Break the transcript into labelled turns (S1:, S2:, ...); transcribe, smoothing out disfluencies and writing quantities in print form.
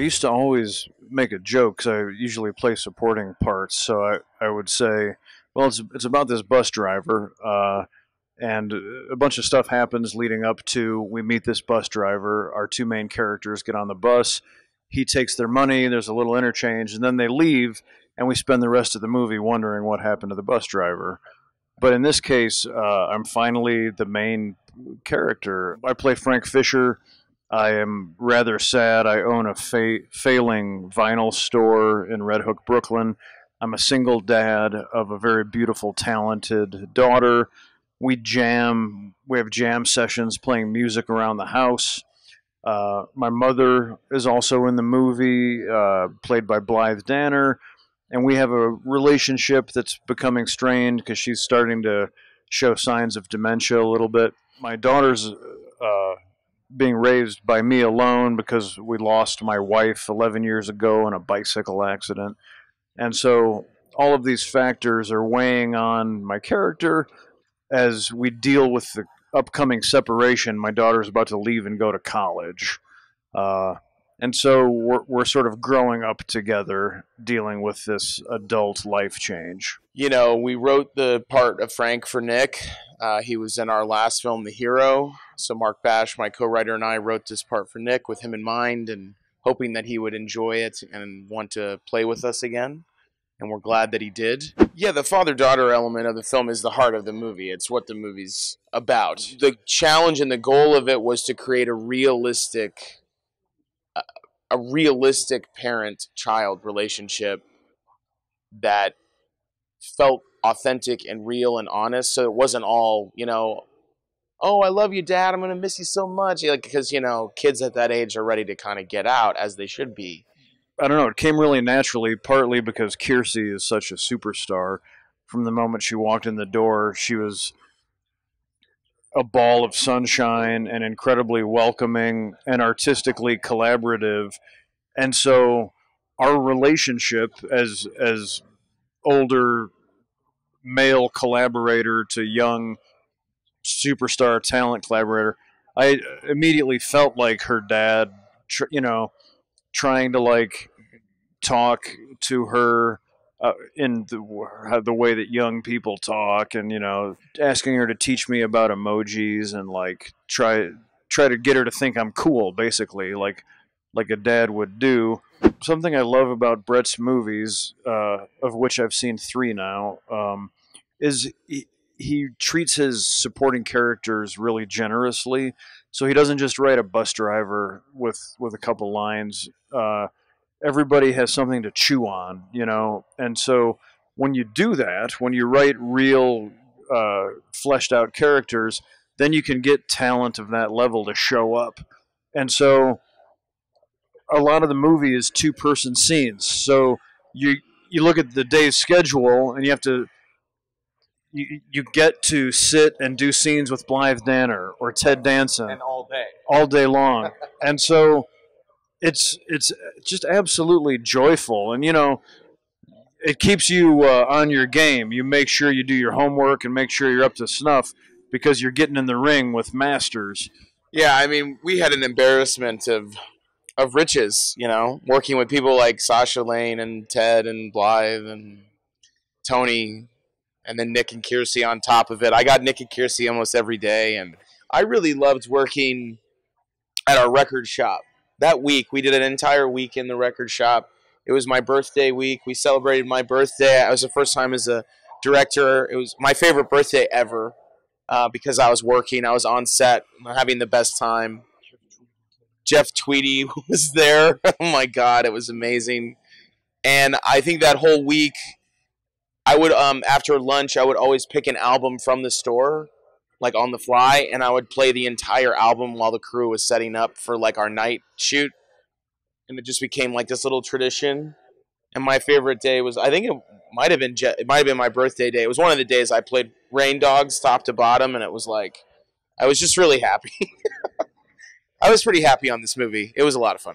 S1: used to always make a joke because I usually play supporting parts. So I would say, well, it's about this bus driver, and a bunch of stuff happens leading up to we meet this bus driver. Our two main characters get on the bus. He takes their money. There's a little interchange, and then they leave, and we spend the rest of the movie wondering what happened to the bus driver. But in this case, I'm finally the main character. I play Frank Fisher. I am rather sad. I own a failing vinyl store in Red Hook, Brooklyn. I'm a single dad of a very beautiful, talented daughter. We jam. We have jam sessions playing music around the house. My mother is also in the movie, played by Blythe Danner. And we have a relationship that's becoming strained because she's starting to show signs of dementia a little bit. My daughter's being raised by me alone because we lost my wife 11 years ago in a bicycle accident. And so all of these factors are weighing on my character as we deal with the upcoming separation. My daughter's about to leave and go to college. And so we're sort of growing up together, dealing with this adult life change.
S2: You know, we wrote the part of Frank for Nick. He was in our last film, The Hero. So Mark Bash, my co-writer, and I wrote this part for Nick with him in mind and hoping that he would enjoy it and want to play with us again. And we're glad that he did. Yeah, the father-daughter element of the film is the heart of the movie. It's what the movie's about. The challenge and the goal of it was to create a realistic parent-child relationship that felt authentic and real and honest. So it wasn't all, oh, I love you, Dad. I'm going to miss you so much. Because, kids at that age are ready to kind of get out, as they should be.
S1: I don't know. It came really naturally, partly because Kiersey is such a superstar. From the moment she walked in the door, she was a ball of sunshine and incredibly welcoming and artistically collaborative. And so our relationship as older male collaborator to young superstar talent collaborator, I immediately felt like her dad, trying to talk to her in the way that young people talk, and asking her to teach me about emojis and try to get her to think I'm cool, basically, like a dad would do. Something I love about Brett's movies, of which I've seen 3 now, is he treats his supporting characters really generously. So he doesn't just write a bus driver with a couple lines. Everybody has something to chew on, And so when you do that, when you write real fleshed out characters, then you can get talent of that level to show up. And so a lot of the movie is 2-person scenes. So you look at the day's schedule and you get to sit and do scenes with Blythe Danner or Ted Danson.
S2: And all
S1: day long. And so it's just absolutely joyful. And, it keeps you on your game. You make sure you do your homework and make sure you're up to snuff because you're getting in the ring with masters.
S2: Yeah, I mean, we had an embarrassment of riches, working with people like Sasha Lane and Ted and Blythe and Tony, and then Nick and Kiersey on top of it. I got Nick and Kiersey almost every day, and I really loved working at our record shop. That week, we did an entire week in the record shop. It was my birthday week. We celebrated my birthday. It was the first time as a director. It was my favorite birthday ever because I was working. I was on set, having the best time. Jeff Tweedy was there. Oh, my God. It was amazing. And I think that whole week, I would, after lunch, I would always pick an album from the store, on the fly, and I would play the entire album while the crew was setting up for, our night shoot. And it just became, this little tradition. And my favorite day was, I think it might have been my birthday day. It was one of the days I played Rain Dogs top to bottom, and it was I was just really happy. I was pretty happy on this movie. It was a lot of fun.